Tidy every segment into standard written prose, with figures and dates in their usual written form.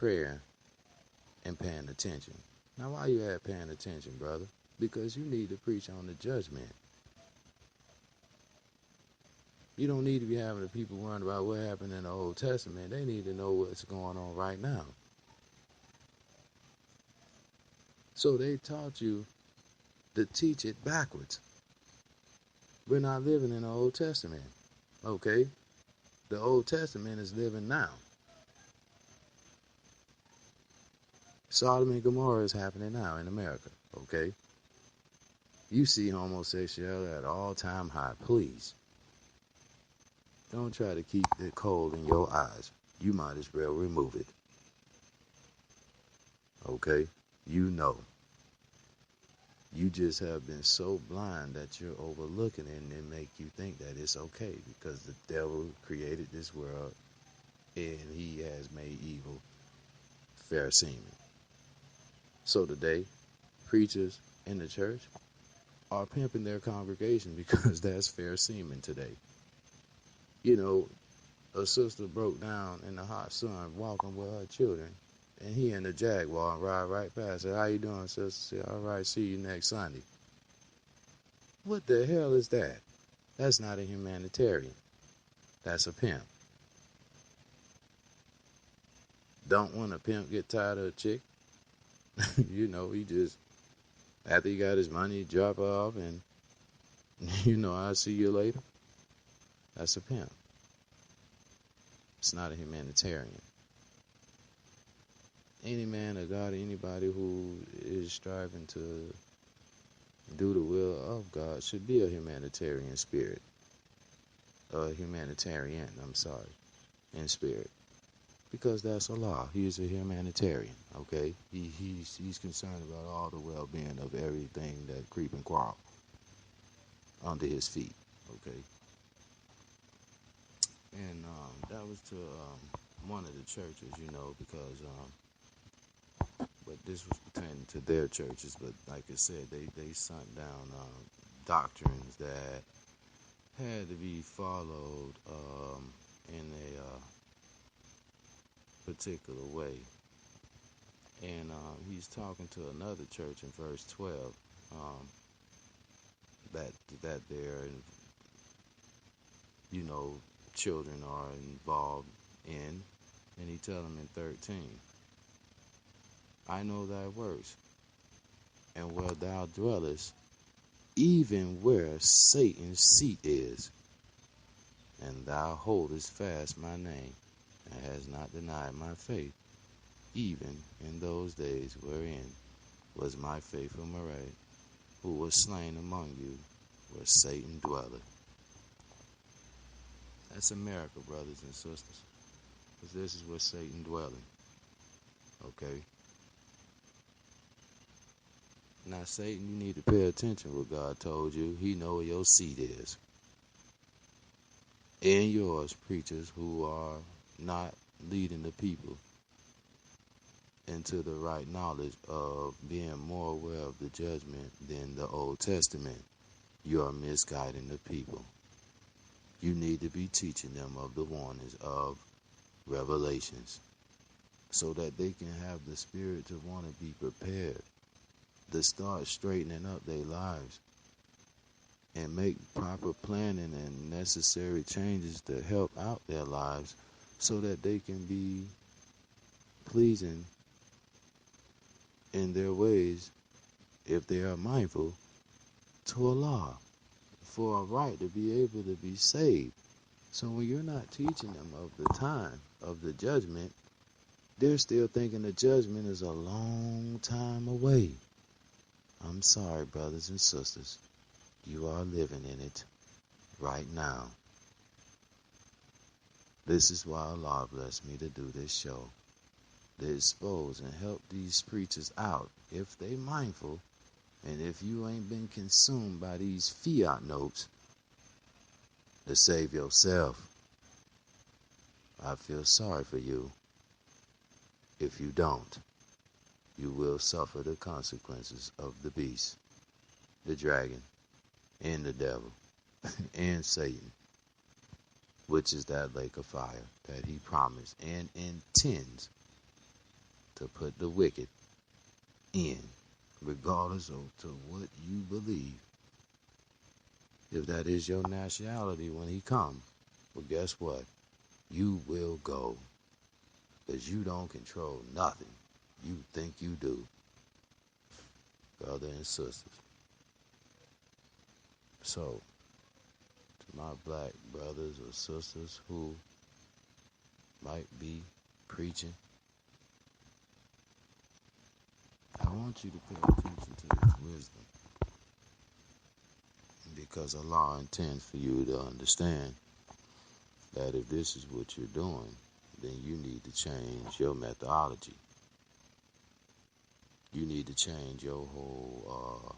prayer and paying attention. Now, why you at paying attention, brother? Because you need to preach on the judgment. You don't need to be having the people worrying about what happened in the Old Testament. They need to know what's going on right now. So they taught you to teach it backwards. We're not living in the Old Testament, okay? The Old Testament is living now. Sodom and Gomorrah is happening now in America, okay? You see homosexuality at all-time high. Please, don't try to keep the coal in your eyes. You might as well remove it, okay? You know. You just have been so blind that you're overlooking it, and it make you think that it's okay because the devil created this world and he has made evil fair seeming. So today, preachers in the church are pimping their congregation because that's fair seeming today. You know, a sister broke down in the hot sun walking with her children, and he in the Jaguar and ride right past her. How you doing, sister? Say, all right, see you next Sunday. What the hell is that? That's not a humanitarian. That's a pimp. Don't want a pimp get tired of a chick? You know, he just, after he got his money, drop her off and, you know, I'll see you later. That's a pimp. It's not a humanitarian. Any man of God, anybody who is striving to do the will of God should be a humanitarian spirit. A humanitarian, in spirit. Because that's a law. He is a humanitarian, okay? He's concerned about all the well-being of everything that creep and crawl under his feet, okay? And that was to one of the churches, you know, because but this was pertaining to their churches. But like I said, they sent down doctrines that had to be followed in a particular way. And he's talking to another church in verse 12 that they're, you know, children are involved in. And he tells them in 13, I know thy works, and where thou dwellest, even where Satan's seat is, and thou holdest fast my name, and hast not denied my faith, even in those days wherein was my faithful Mary, who was slain among you, where Satan dwelleth. That's America, brothers and sisters, because this is where Satan dwelleth, okay? Now, Satan, you need to pay attention to what God told you. He know where your seat is. And yours, preachers who are not leading the people into the right knowledge of being more aware of the judgment than the Old Testament. You are misguiding the people. You need to be teaching them of the warnings of Revelations so that they can have the spirit to want to be prepared, to start straightening up their lives and make proper planning and necessary changes to help out their lives so that they can be pleasing in their ways, if they are mindful, to Allah, for a right to be able to be saved. So when you're not teaching them of the time of the judgment, they're still thinking the judgment is a long time away. I'm sorry, brothers and sisters. You are living in it right now. This is why Allah blessed me to do this show, to expose and help these preachers out if they mindful, and if you ain't been consumed by these fiat notes, to save yourself. I feel sorry for you. If you don't, you will suffer the consequences of the beast, the dragon, and the devil, and Satan, which is that lake of fire that he promised and intends to put the wicked in, regardless of to what you believe. If that is your nationality when he come, well, guess what? You will go, because you don't control nothing. You think you do, brother and sisters. So, to my black brothers or sisters who might be preaching, I want you to pay attention to this wisdom, because Allah intends for you to understand that if this is what you're doing, then you need to change your methodology. You need to change your whole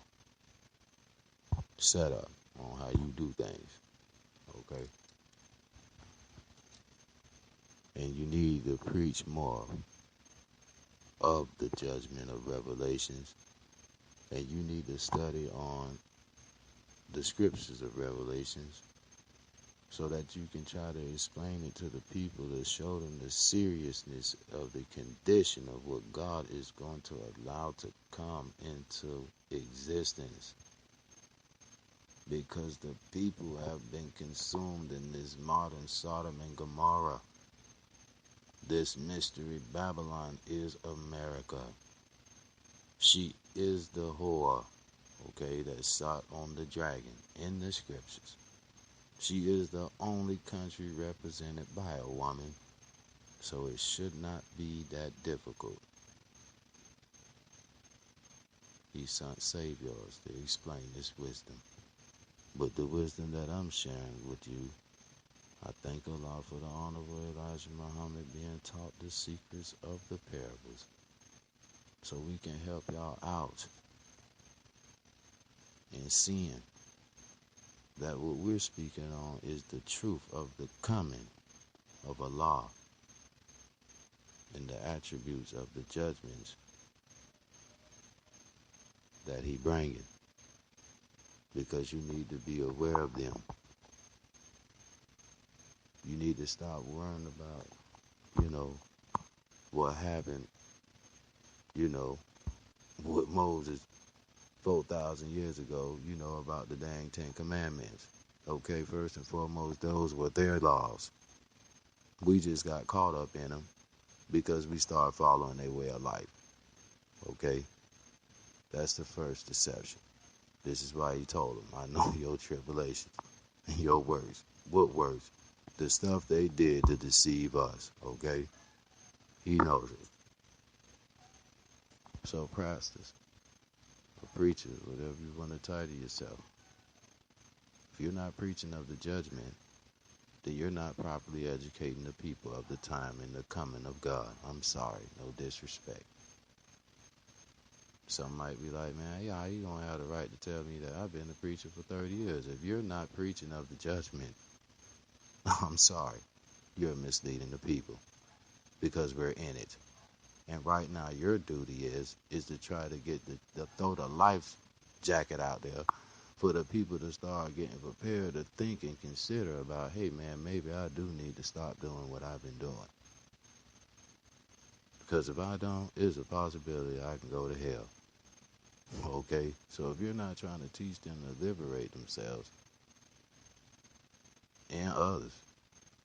setup on how you do things, okay? And you need to preach more of the judgment of Revelations, and you need to study on the scriptures of Revelations so that you can try to explain it to the people to show them the seriousness of the condition of what God is going to allow to come into existence. Because the people have been consumed in this modern Sodom and Gomorrah. This mystery Babylon is America. She is the whore, okay, that sat on the dragon in the scriptures. She is the only country represented by a woman, so it should not be that difficult. He sent saviors to explain this wisdom. But the wisdom that I'm sharing with you, I thank Allah for the Honorable Elijah Muhammad being taught the secrets of the parables, so we can help y'all out in seeing that what we're speaking on is the truth of the coming of Allah and the attributes of the judgments that he bringeth, because you need to be aware of them. You need to stop worrying about, what happened, with Moses 4,000 years ago, about the dang 10 Commandments. Okay, first and foremost, those were their laws. We just got caught up in them because we started following their way of life. Okay? That's the first deception. This is why he told them, I know your tribulations and your works. What works? The stuff they did to deceive us. Okay? He knows it. So, pastors, or preachers, whatever you want to title yourself, if you're not preaching of the judgment, then you're not properly educating the people of the time and the coming of God. I'm sorry, no disrespect. Some might be like, man, yeah, you don't have the right to tell me that. I've been a preacher for 30 years. If you're not preaching of the judgment, I'm sorry, you're misleading the people, because we're in it. And right now, your duty is to try to get throw the life jacket out there for the people to start getting prepared to think and consider about, hey, man, maybe I do need to stop doing what I've been doing. Because if I don't, there's a possibility I can go to hell. Okay? So if you're not trying to teach them to liberate themselves and others,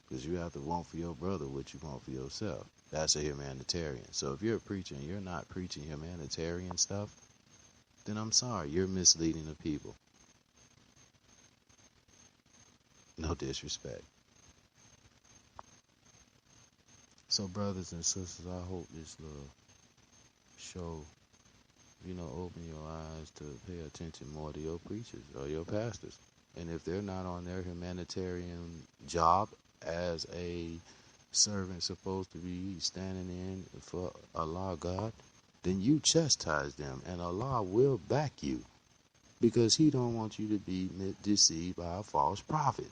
because you have to want for your brother what you want for yourself. That's a humanitarian. So if you're a preacher and you're not preaching humanitarian stuff, then I'm sorry, you're misleading the people. No disrespect. So brothers and sisters, I hope this little show, open your eyes to pay attention more to your preachers or your pastors. And if they're not on their humanitarian job as a servant supposed to be standing in for Allah God, then you chastise them and Allah will back you, because he don't want you to be deceived by a false prophet.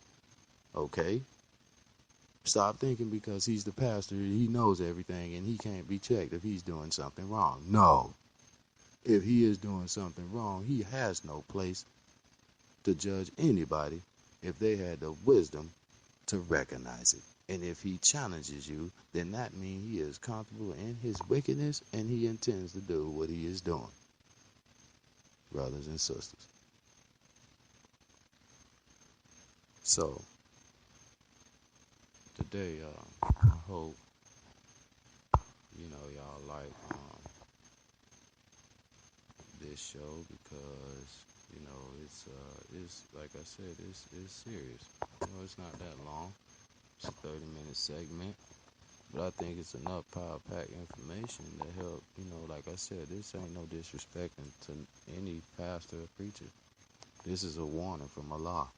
Okay? Stop thinking because he's the pastor, he knows everything and he can't be checked if he's doing something wrong. No. If he is doing something wrong, he has no place to judge anybody if they had the wisdom to recognize it. And if he challenges you, then that means he is comfortable in his wickedness and he intends to do what he is doing, brothers and sisters. So, today, I hope, y'all like this show because, it's like I said, it's serious. It's not that long. It's a 30-minute segment. But I think it's enough power-packed information to help, like I said, this ain't no disrespecting to any pastor or preacher. This is a warning from Allah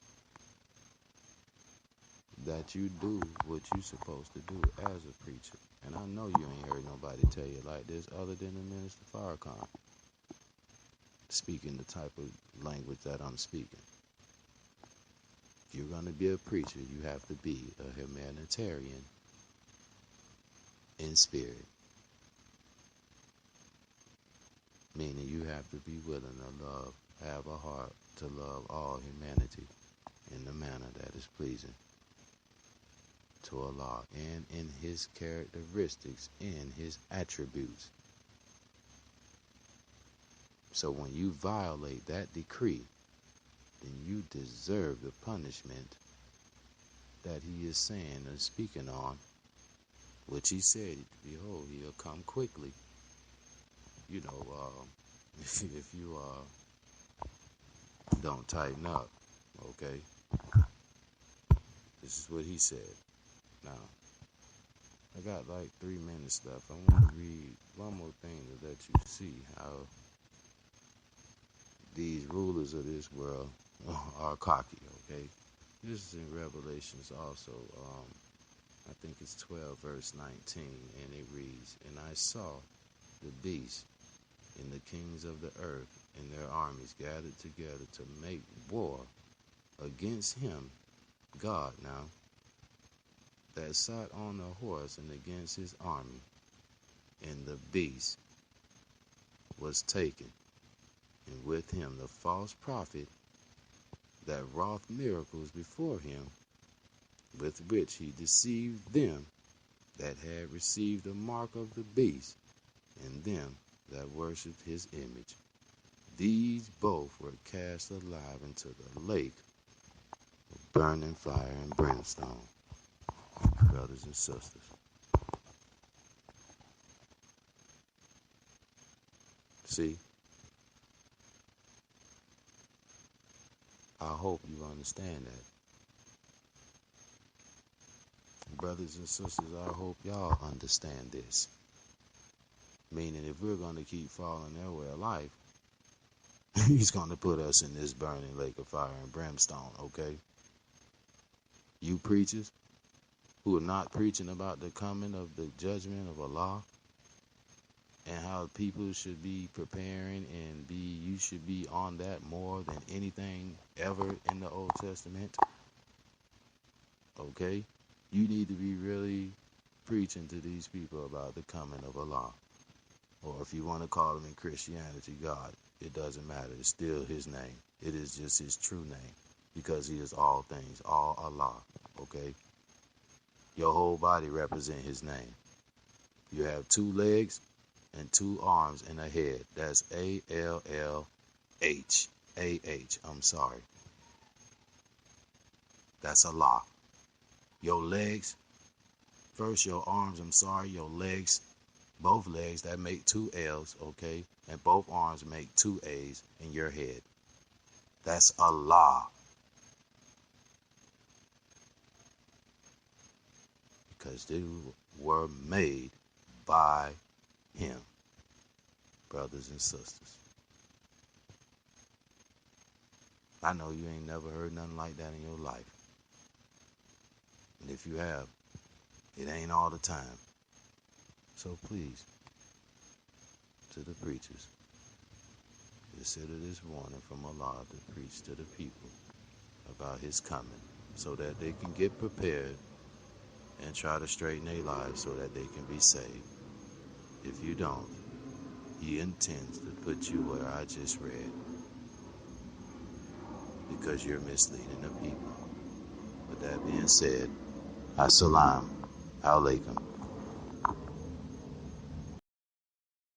that you do what you're supposed to do as a preacher. And I know you ain't heard nobody tell you like this other than the Minister Farrakhan speaking the type of language that I'm speaking. If you're going to be a preacher, you have to be a humanitarian in spirit. Meaning you have to be willing to have a heart to love all humanity in the manner that is pleasing to Allah and in his characteristics, in his attributes. So when you violate that decree, then you deserve the punishment that he is saying and speaking on, which he said, behold, he'll come quickly. If you don't tighten up, okay? This is what he said. Now, I got like 3 minutes left. I want to read one more thing to let you see how these rulers of this world are cocky, okay? This is in Revelations also. I think it's 12 verse 19, and it reads, "And I saw the beast and the kings of the earth and their armies gathered together to make war against him," God now, "that sat on the horse and against his army. And the beast was taken, and with him the false prophet that wrought miracles before him, with which he deceived them that had received the mark of the beast, and them that worshipped his image. These both were cast alive into the lake of burning fire and brimstone." Brothers and sisters, see, I hope you understand that. Brothers and sisters, I hope y'all understand this. Meaning, if we're going to keep following their way of life, he's going to put us in this burning lake of fire and brimstone, okay? You preachers who are not preaching about the coming of the judgment of Allah and how people should be preparing and you should be on that more than anything ever in the Old Testament, okay? You need to be really preaching to these people about the coming of Allah. Or if you want to call him in Christianity God, it doesn't matter. It's still his name. It is just his true name because he is all things, all Allah, okay? Your whole body represents his name. You have 2 legs and 2 arms and a head. That's A-L-L-H. A-H, I'm sorry. That's Allah. Your legs, first your arms, your legs, both legs, that make 2 L's, okay? And both arms make 2 A's in your head. That's Allah. Because they were made by him, brothers and sisters. I know you ain't never heard nothing like that in your life. And if you have, it ain't all the time. So please, to the preachers, consider this warning from Allah to preach to the people about his coming so that they can get prepared and try to straighten their lives so that they can be saved. If you don't, he intends to put you where I just read because you're misleading the people. With that being said, Assalam alaikum.